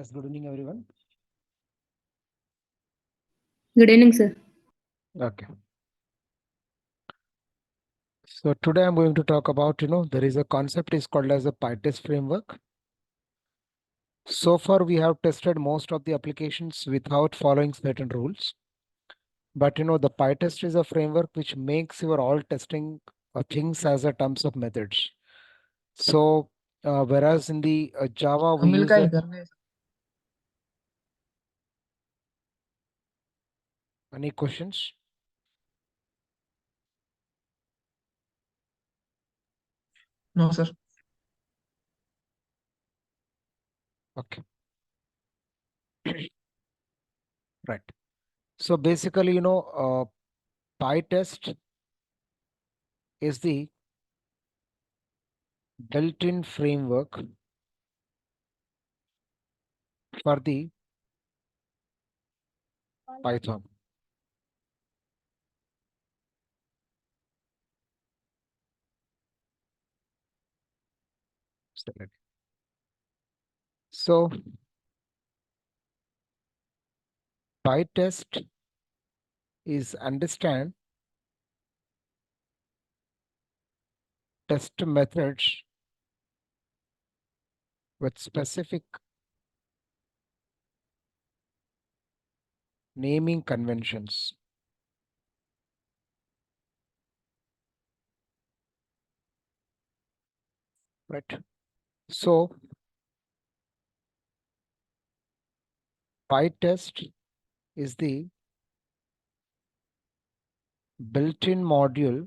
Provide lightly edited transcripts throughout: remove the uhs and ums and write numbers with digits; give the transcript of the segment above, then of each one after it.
Yes, good evening, everyone. Good evening, sir. Okay. So today I'm going to talk about, there is a concept is called as a Pytest framework. So far, we have tested most of the applications without following certain rules. But, the Pytest is a framework which makes your all testing things as a terms of methods. So, whereas in the Java, we अमिल use का a, इधर में any questions? No sir Okay, right. So basically, Pytest is the built-in framework for the Python. Select. So Pytest is understand test methods with specific naming conventions. Right. So Pytest is the built-in module.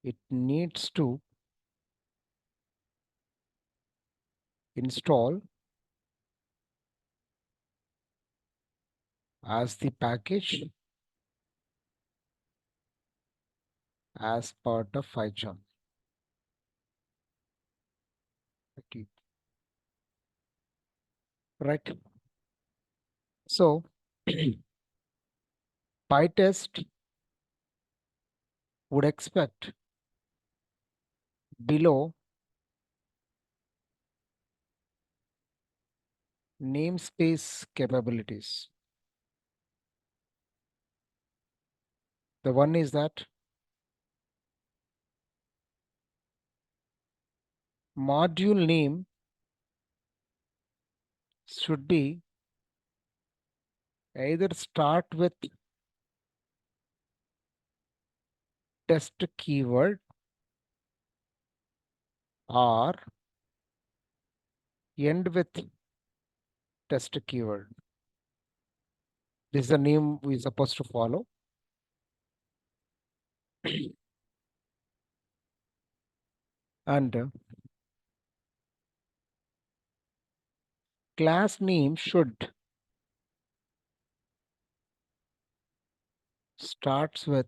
It needs to install as the package as part of Python. Okay. Right. So Pytest would expect below namespace capabilities. The one is that module name should be either start with test keyword or end with test keyword. This is the name we're supposed to follow. And class name should starts with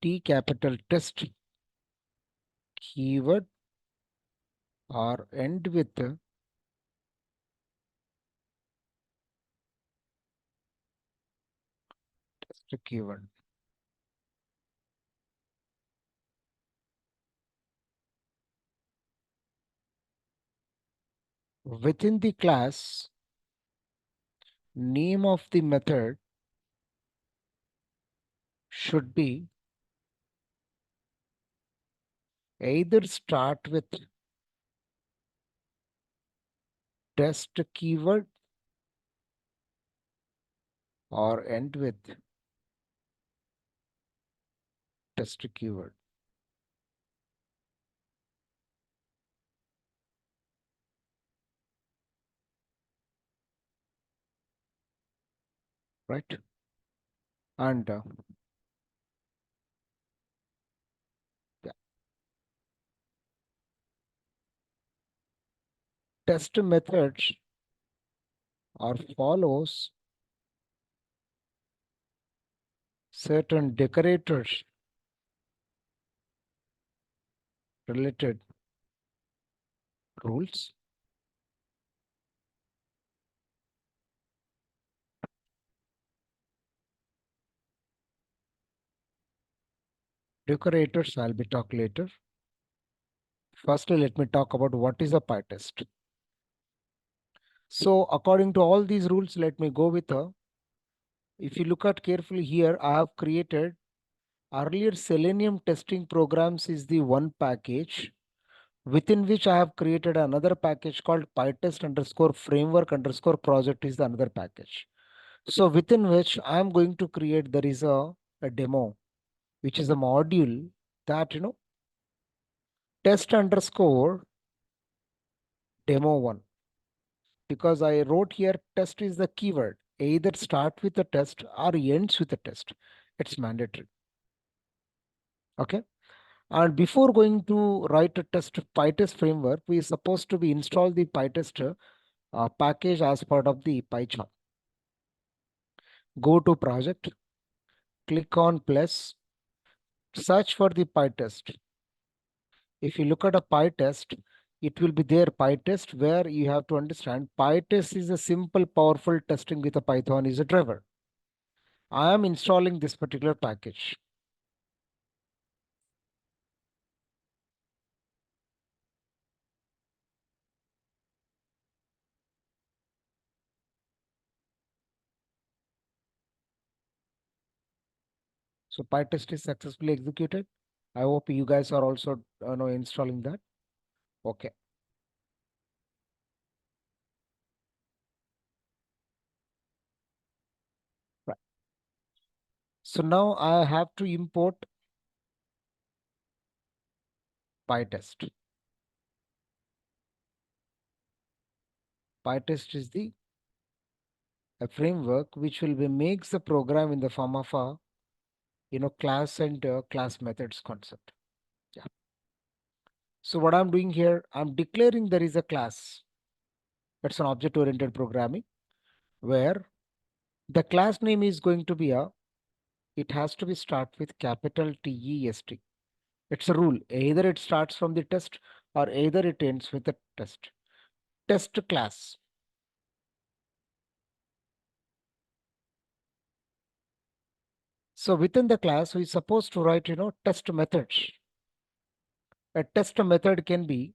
T capital test keyword or end with test keyword. Within the class, name of the method should be either start with test keyword or end with test keyword. Right? And the test methods or follows certain decorators related rules. Decorators I'll be talk later. Firstly, let me talk about what is a Pytest. So according to all these rules, let me go with if you look at carefully here, I have created earlier Selenium testing programs is the one package within which I have created another package called Pytest underscore framework underscore project is the another package. So within which I am going to create, there is a demo, which is a module that, test underscore demo one. Because I wrote here test is the keyword. Either start with a test or ends with a test. It's mandatory. Okay. And before going to write a test Pytest framework, we are supposed to be install the Pytest package as part of the PyCharm. Go to project, click on plus, search for the Pytest. If you look at a Pytest, it will be there Pytest, where you have to understand Pytest is a simple, powerful testing with a Python is a driver. I am installing this particular package. So Pytest is successfully executed. I hope you guys are also installing that. Okay. Right. So now I have to import Pytest. Pytest is a framework which will be makes the program in the form of a class and class methods concept. Yeah. So what I'm doing here, I'm declaring there is a class. That's an object-oriented programming where the class name is going to be it has to be start with capital TEST. It's a rule. Either it starts from the test or either it ends with the test. Test class. So within the class, we're supposed to write, test methods. A test method can be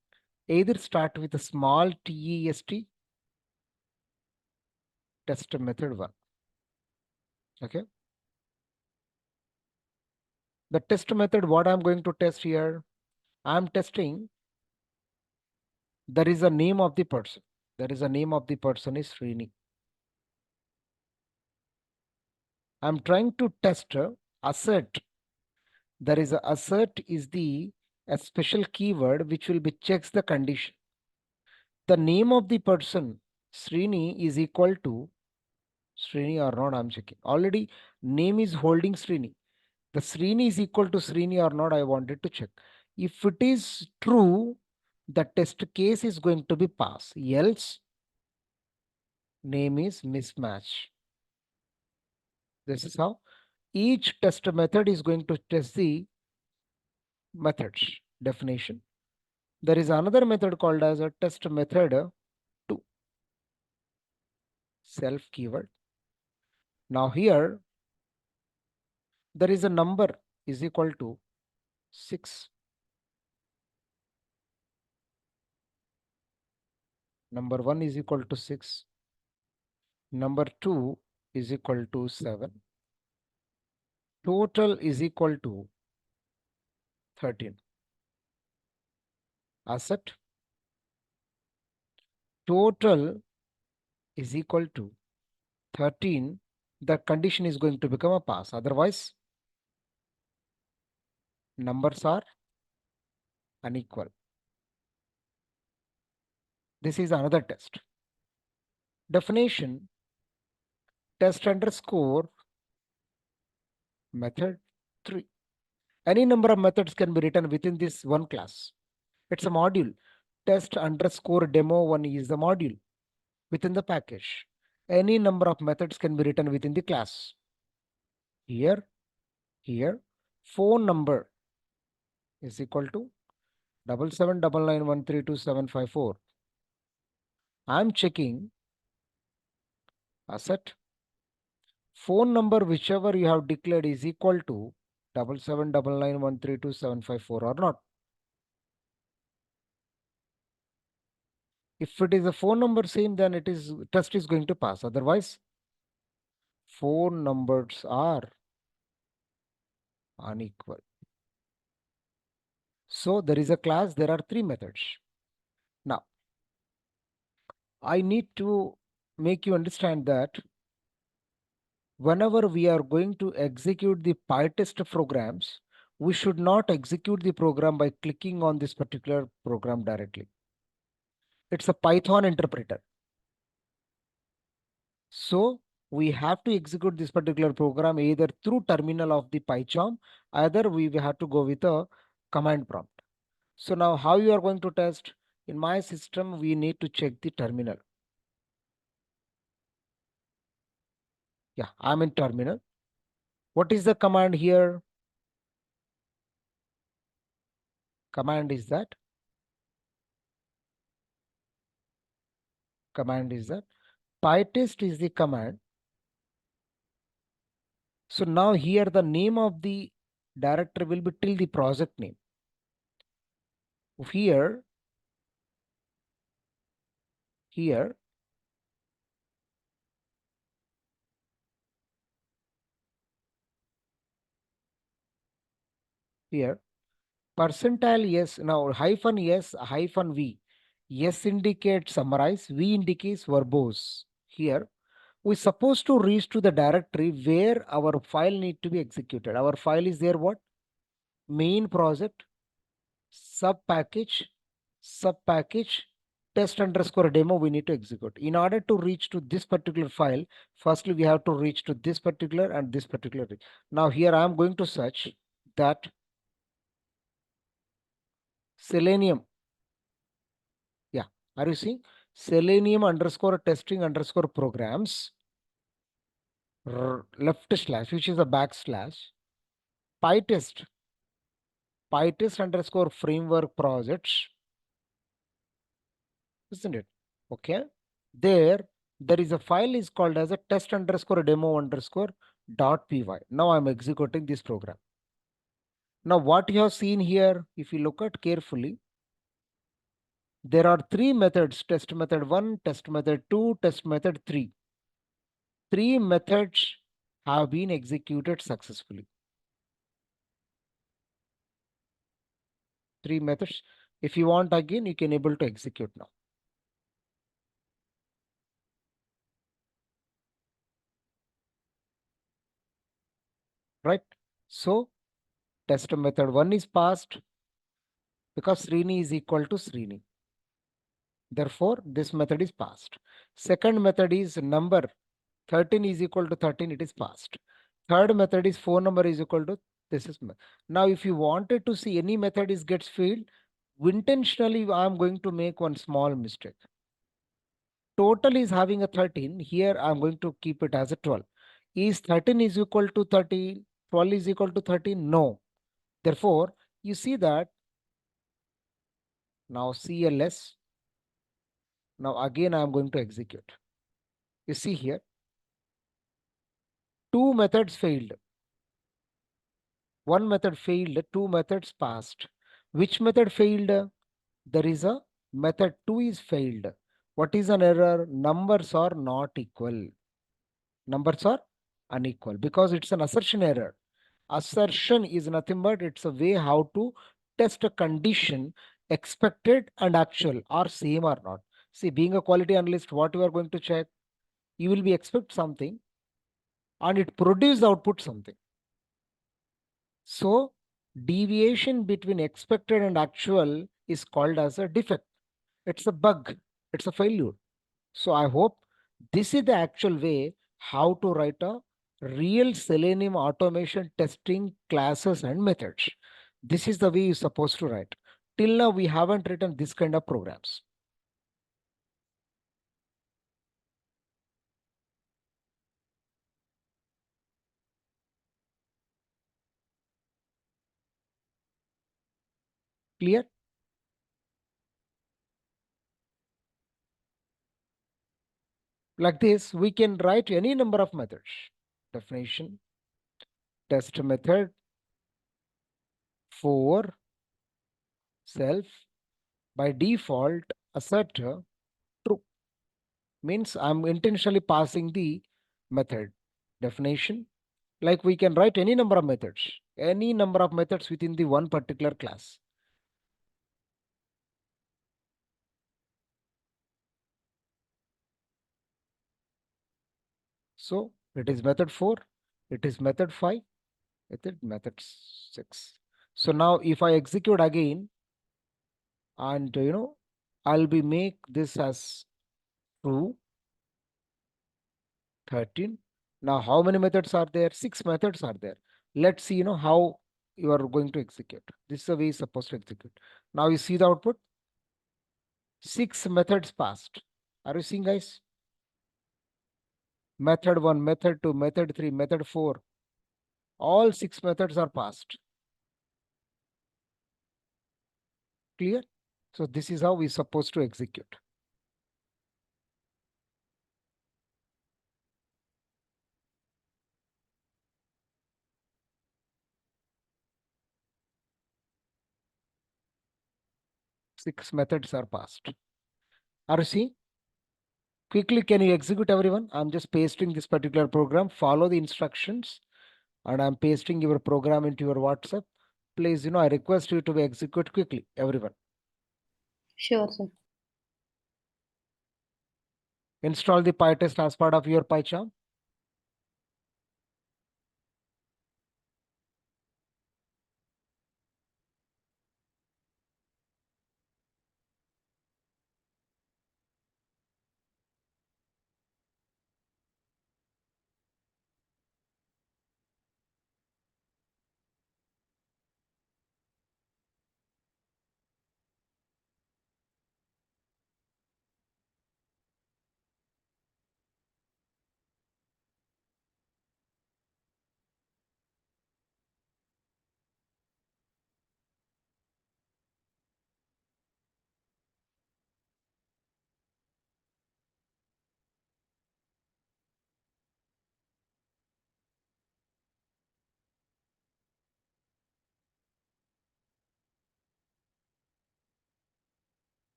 either start with a small test, test method one. Okay. The test method, what I'm going to test here, I'm testing, there is a name of the person. There is a name of the person is Srini. I'm trying to test assert. There is a assert is a special keyword which will be checks the condition. The name of the person, Srini, is equal to Srini or not, I'm checking. Already name is holding Srini. The Srini is equal to Srini or not, I wanted to check. If it is true, the test case is going to be pass. Else, name is mismatch. This is how each test method is going to test the methods definition. There is another method called as a test method to self keyword. Now here, there is a number is equal to 6. Number 1 is equal to 6. Number 2 is equal to 7. Total is equal to 13. Asset total is equal to 13. The condition is going to become a pass. Otherwise, numbers are unequal. This is another test. Definition, test underscore method 3. Any number of methods can be written within this one class. It's a module. Test underscore demo 1 is the module within the package. Any number of methods can be written within the class. Here, phone number is equal to 7799132754. I'm checking asset. Phone number whichever you have declared is equal to 7799132754 or not. If it is a phone number same, then it is test is going to pass. Otherwise, phone numbers are unequal. So there is a class, there are three methods. Now, I need to make you understand that whenever we are going to execute the Pytest programs, we should not execute the program by clicking on this particular program directly. It's a Python interpreter. So we have to execute this particular program either through terminal of the PyCharm, either we have to go with a command prompt. So now how you are going to test? In my system, we need to check the terminal. Yeah, I'm in terminal. What is the command here? Command is that. Command is that. Pytest is the command. So now here the name of the directory will be till the project name. Here, here, percentile yes, now hyphen yes, hyphen v. Yes indicates summarize, v indicates verbose. Here, we supposed to reach to the directory where our file need to be executed. Our file is there what? Main project, sub package, test underscore demo we need to execute. In order to reach to this particular file, firstly we have to reach to this particular and this particular. Now here I am going to search that Selenium. Yeah, are you seeing? Selenium underscore testing underscore programs, left slash, which is a backslash, Pytest, Pytest underscore framework projects, isn't it? Okay. There is a file is called as a test underscore demo underscore dot py. Now I'm executing this program. Now what you have seen here, if you look at carefully, there are three methods: test method 1, test method 2, test method 3. Three methods have been executed successfully. Three methods. If you want again, you can able to execute now. Right? So test method 1 is passed because Srini is equal to Srini. Therefore, this method is passed. Second method is number 13 is equal to 13, it is passed. Third method is phone number is equal to this is. Now, if you wanted to see any method is gets failed, intentionally I am going to make one small mistake. Total is having a 13. Here I am going to keep it as a 12. Is 13 is equal to 13? 12 is equal to 13? No. Therefore, you see that now CLS. Now again I am going to execute. You see here, two methods failed. One method failed, two methods passed. Which method failed? There is a method 2 is failed. What is an error? Numbers are not equal. Numbers are unequal because it's an assertion error. Assertion is nothing but it's a way how to test a condition expected and actual are same or not. See, being a quality analyst, what you are going to check? You will be expect something and it produce output something. So deviation between expected and actual is called as a defect. It's a bug. It's a failure. So I hope this is the actual way how to write a real Selenium automation testing classes and methods. This is the way you're supposed to write. Till now, we haven't written this kind of programs. Clear? Like this, we can write any number of methods. Definition, test method, for, self, by default, asserter, Means I'm intentionally passing the method definition. Like we can write any number of methods within the one particular class. So it is method 4, it is method 5, method 6. So now if I execute again and I'll be make this as true 13. Now how many methods are there? 6 methods are there. Let's see how you are going to execute. This is the way you're supposed to execute. Now you see the output. 6 methods passed. Are you seeing, guys? Method 1, method 2, method 3, method 4. All 6 methods are passed. Clear? So this is how we're supposed to execute. Six methods are passed. Are you seeing? Quickly, can you execute, everyone? I'm just pasting this particular program. Follow the instructions, and I'm pasting your program into your WhatsApp. Please, I request you to be execute quickly, everyone. Sure, sir. Install the Pytest as part of your PyCharm.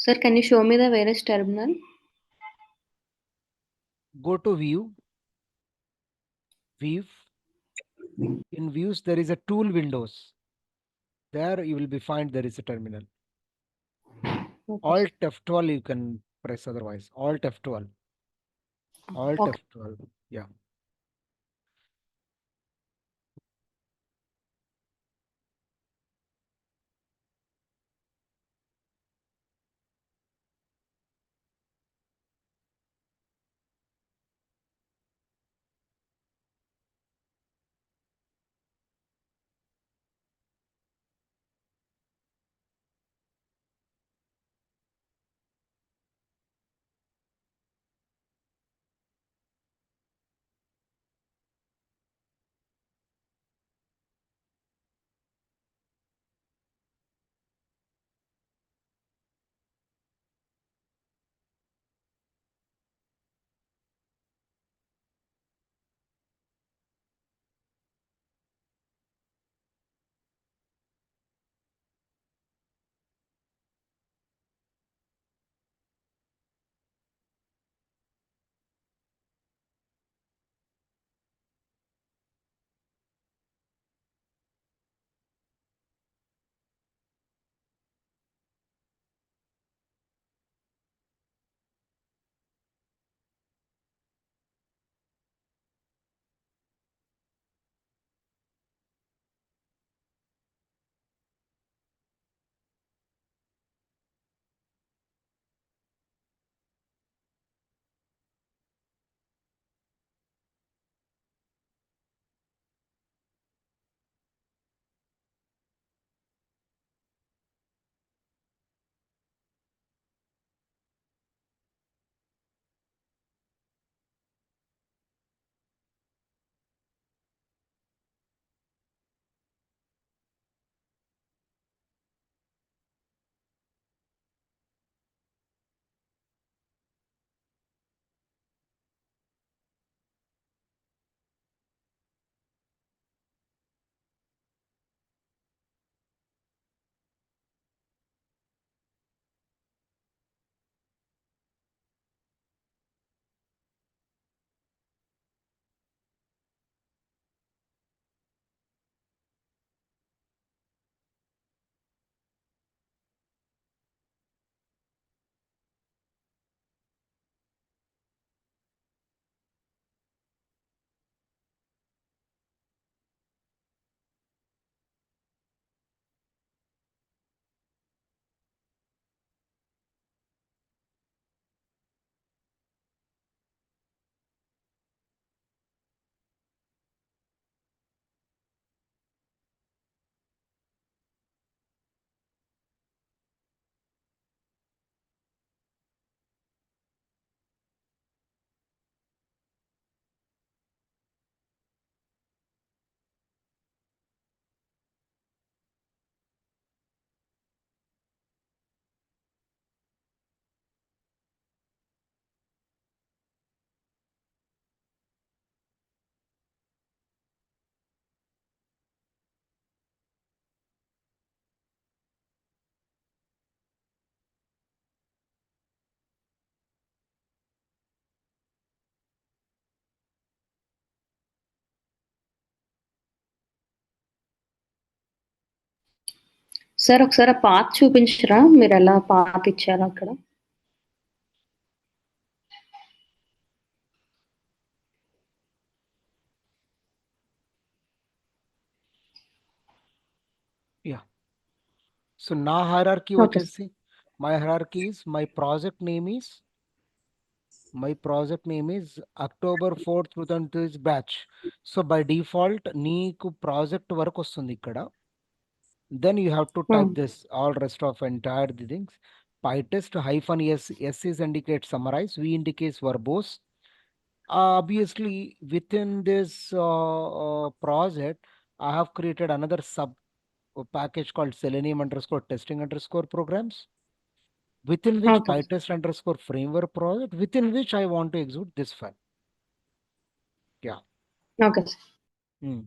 Sir, can you show me the various terminal? Go to view. In views, there is a tool windows. There you will be find there is a terminal. Okay. Alt F12 you can press otherwise. Alt F12. Alt Okay. F12. Yeah. Sir ఒకసారి ఆ path చూపించరా మీరు ఎలా path ఇచ్చారో అక్కడ? Yeah. So నా hierarchy Okay. వచ్చేసి my hierarchy is my project name is October 4th 2023 batch. So by default నీకు ప్రాజెక్ట్ వరకు వస్తుంది ఇక్కడ. Then you have to type this all rest of entire the things. Pytest -s, s is indicate summarize, v indicates verbose. Obviously within this project I have created another sub package called Selenium underscore testing underscore programs, within which Okay. Pytest underscore framework project, within which I want to execute this file. Yeah. Okay sir. Hmm.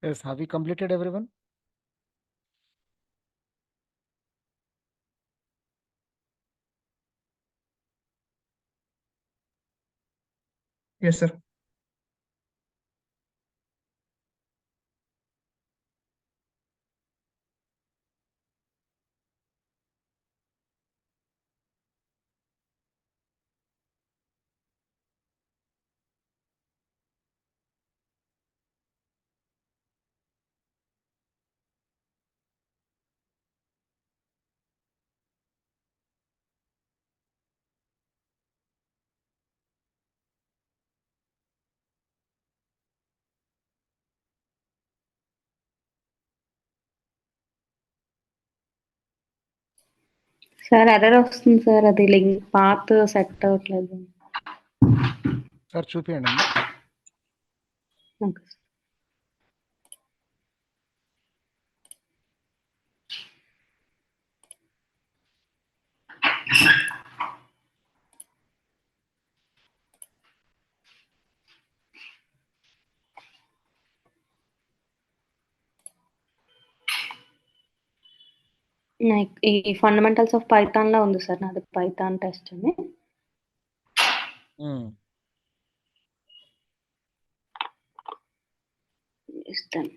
Yes, have we completed everyone? Yes, sir. Sir error వస్తుంది sir, అది link path set అవ్వట్లేదు. Sir చూపియండి అమ్మా. Okay sir. ఈ fundamentals of Python లో ఉంది sir, నాది Python test అని. ఇస్తాను.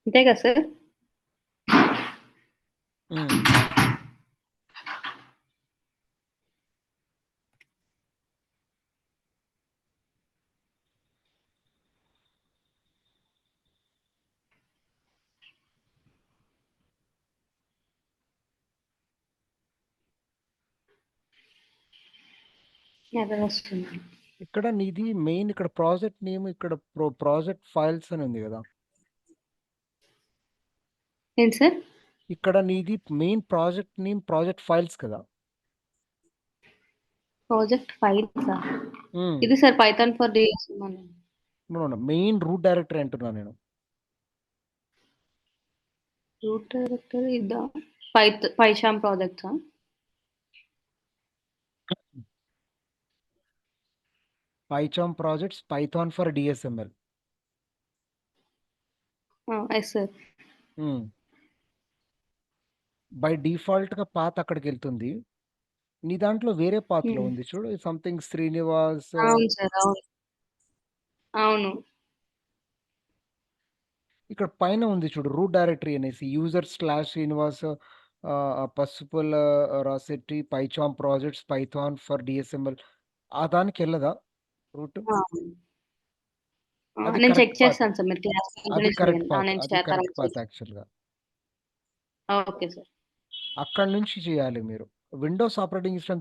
అంతే కదా సార్? ఎర్రర్ వస్తుంది. ఇక్కడ నీది మెయిన్ ఇక్కడ ప్రాజెక్ట్ నేమ్ ఇక్కడ ప్రాజెక్ట్ ఫైల్స్ అని ఉంది కదా. ఏంటి సార్? ఇక్కడ నీది main project name project files కదా. ప్రాజెక్ట్ ఫైల్స్ ఇది sir Python for DSML. Main root directory అంటున్నా నేను. రూట్ డైరెక్టరీ ఇదా? పైషామ్ ప్రాజెక్ట్సా? PyCharm projects Python for DSML. Yes sir. By default గా పాత్ అక్కడికి వెళ్తుంది. నీ దాంట్లో వేరే పాత్ లో ఉంది చూడు, సంథింగ్ శ్రీనివాస్. అవును సార్, అవును అవును. ఇక్కడ పైన ఉంది చూడు రూట్ డైరెక్టరీ అనేసి user/శ్రీనివాస్ పసుపుల రాసెట్టి పైచామ్ ప్రాజెక్ట్స్ పైథాన్ ఫర్ డిఎస్ఎంఎల్. ఆ దానికి వెళ్ళదా రూట్? అది నేను చెక్ కరెక్ట్ పాత్. చేస్తాను సార్, మీరు క్లాస్ అది కరెక్ట్ పాత్. నేను అది కరెక్ట్ పాత్ యాక్చువల్ గా. Okay sir. అక్కడ నుంచి చేయాలి మీరు. Windows operating system